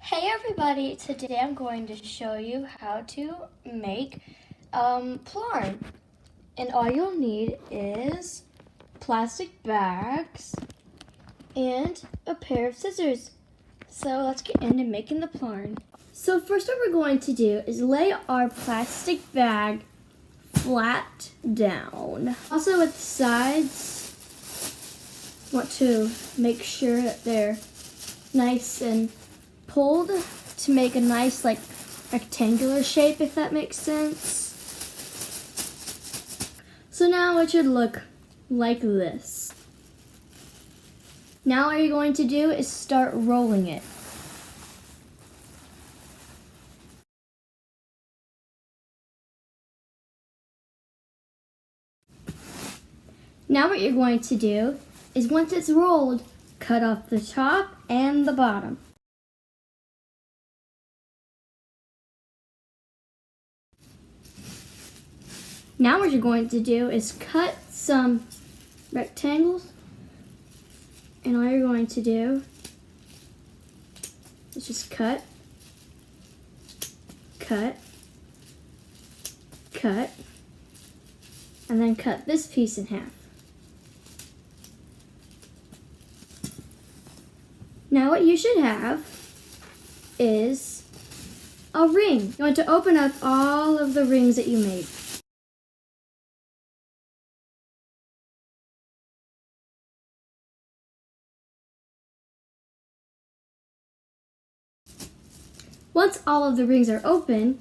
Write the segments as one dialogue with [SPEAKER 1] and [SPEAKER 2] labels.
[SPEAKER 1] Hey everybody, today I'm going to show you how to make Plarn. And all you'll need is plastic bags and a pair of scissors. So let's get into making the Plarn. So first what we're going to do is lay our plastic bag flat down. Also with the sides, want to make sure that they're nice and pulled to make a nice rectangular shape, if that makes sense. So now it should look like this. Now what you're going to do is start rolling it. Now what you're going to do is once it's rolled, cut off the top and the bottom. Now what you're going to do is cut some rectangles, and all you're going to do is just cut, cut, cut, and then cut this piece in half. Now what you should have is a ring. You want to open up all of the rings that you made. Once all of the rings are open,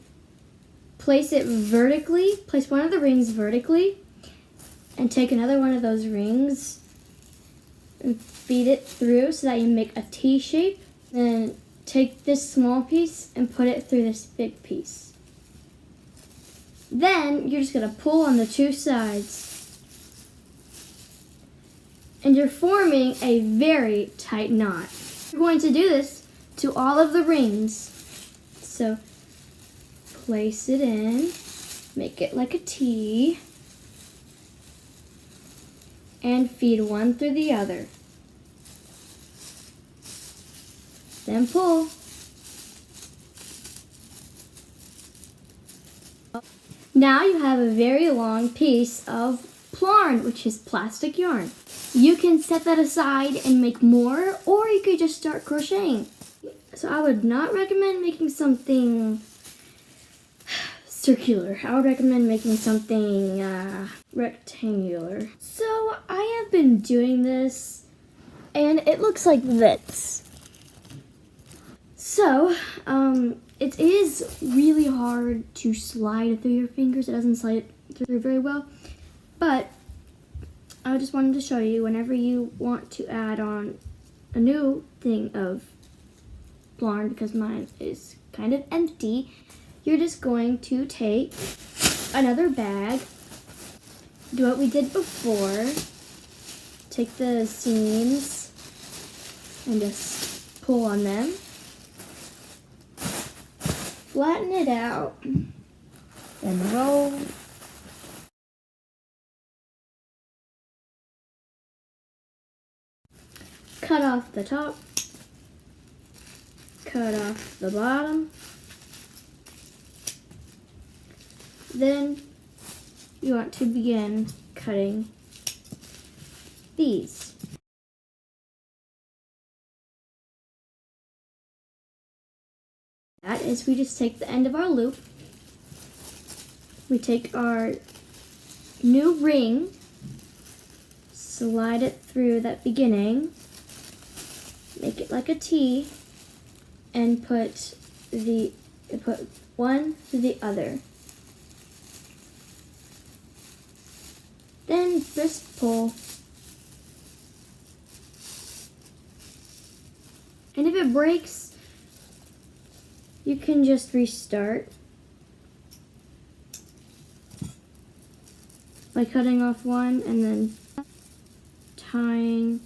[SPEAKER 1] place one of the rings vertically, and take another one of those rings and feed it through so that you make a T shape. Then take this small piece and put it through this big piece. Then you're just going to pull on the two sides, and you're forming a very tight knot. You're going to do this to all of the rings. So place it in, make it like a T, and feed one through the other. Then pull. Now you have a very long piece of Plarn, which is plastic yarn. You can set that aside and make more, or you could just start crocheting. So I would not recommend making something circular. I would recommend making something rectangular. So I have been doing this, and it looks like this. So, it is really hard to slide through your fingers. It doesn't slide through very well, but I just wanted to show you whenever you want to add on a new thing of Plarn, because mine is kind of empty, you're just going to take another bag, do what we did before, take the seams and just pull on them, flatten it out, and roll. Cut off the top, cut off the bottom. Then you want to begin cutting these. That is, we just take the end of our loop, we take our new ring, slide it through that beginning, make it like a T, and put one to the other. Then just pull. And if it breaks, you can just restart by cutting off one and then tying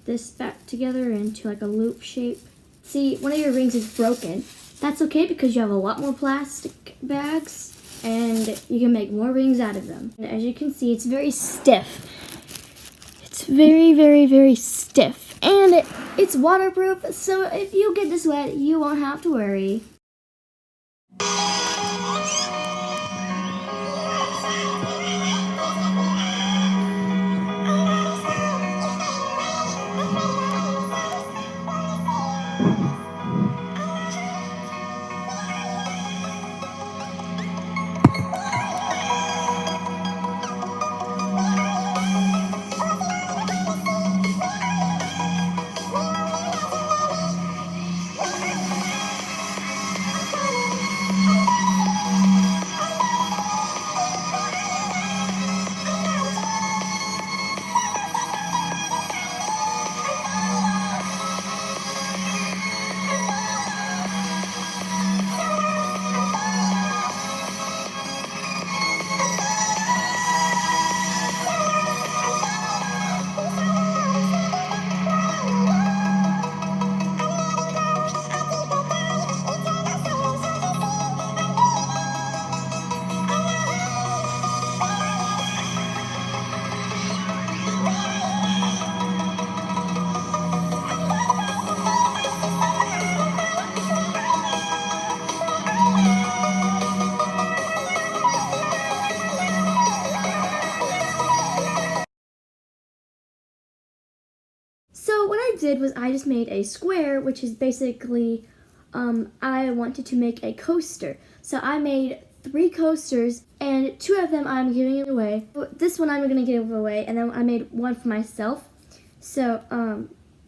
[SPEAKER 1] this back together into like a loop shape. See, one of your rings is broken. That's okay because you have a lot more plastic bags and you can make more rings out of them. And as you can see, it's very stiff. It's very, very, very stiff. And it's waterproof, so if you get this wet, you won't have to worry. So what I did was I just made a square, which is basically, I wanted to make a coaster. So I made 3 coasters, and 2 of them I'm giving away. This one I'm going to give away, and then I made one for myself. So,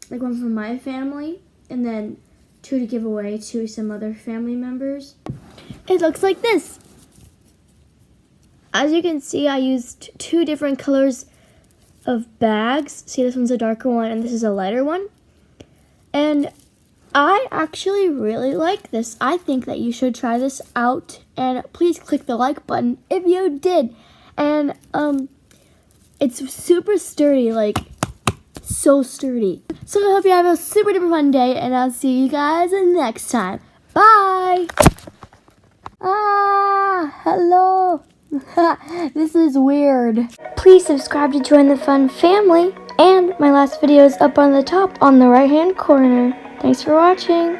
[SPEAKER 1] like one for my family, and then 2 to give away to some other family members. It looks like this. As you can see, I used 2 different colors of bags. See, this one's a darker one and this is a lighter one. And I actually really like this. I think that you should try this out, and please click the like button if you did. And it's super sturdy, like so sturdy. So I hope you have a super duper fun day, and I'll see you guys next time. Bye. Hello. This is weird. Please subscribe to join the fun family, and my last video is up on the top on the right hand corner. Thanks for watching.